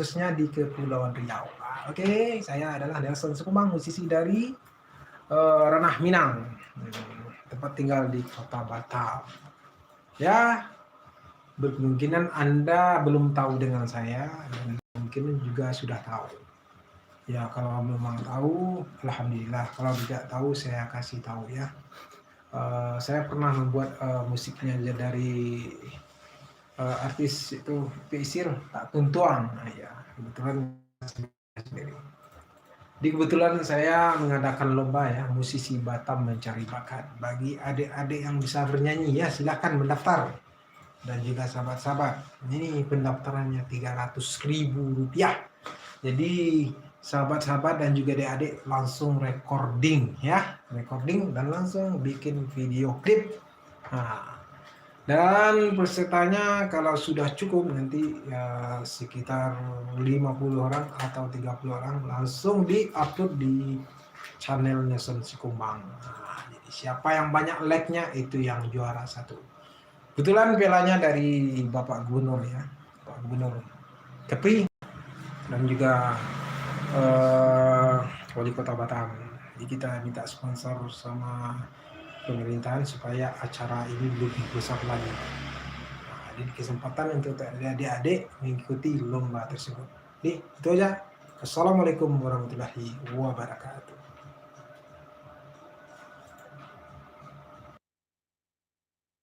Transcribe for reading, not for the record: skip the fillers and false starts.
khususnya di Kepulauan Riau. Oke, saya adalah Nelson Sikumbang, musisi dari Ranah Minang, tempat tinggal di Kota Batam. Ya, berkemungkinan Anda belum tahu dengan saya, dan mungkin juga sudah tahu. Ya, kalau memang tahu, alhamdulillah. Kalau tidak tahu, saya kasih tahu ya. Saya pernah membuat musiknya dari artis itu Pisir Tak Kuntuang. Ya, kebetulan sendiri. Kebetulan saya mengadakan lomba ya, musisi Batam mencari bakat. Bagi adik-adik yang bisa bernyanyi ya, silakan mendaftar. Dan juga sahabat-sahabat, ini pendaftarannya Rp300.000. Jadi sahabat-sahabat dan juga adik-adik langsung recording ya, recording dan langsung bikin video klip. Dan pesertanya kalau sudah cukup nanti ya sekitar 50 orang atau 30 orang langsung di-upload di channel Nelson Sikumbang. Jadi siapa yang banyak like-nya itu yang juara satu. Kebetulan pialanya dari Bapak Gubernur ya, Pak Gubernur Kepri dan juga Wali Kota Batam. Jadi kita minta sponsor sama pemerintahan supaya acara ini lebih besar lagi. Jadi kesempatan untuk adik-adik mengikuti lomba tersebut. Jadi itu aja. Assalamualaikum warahmatullahi wabarakatuh.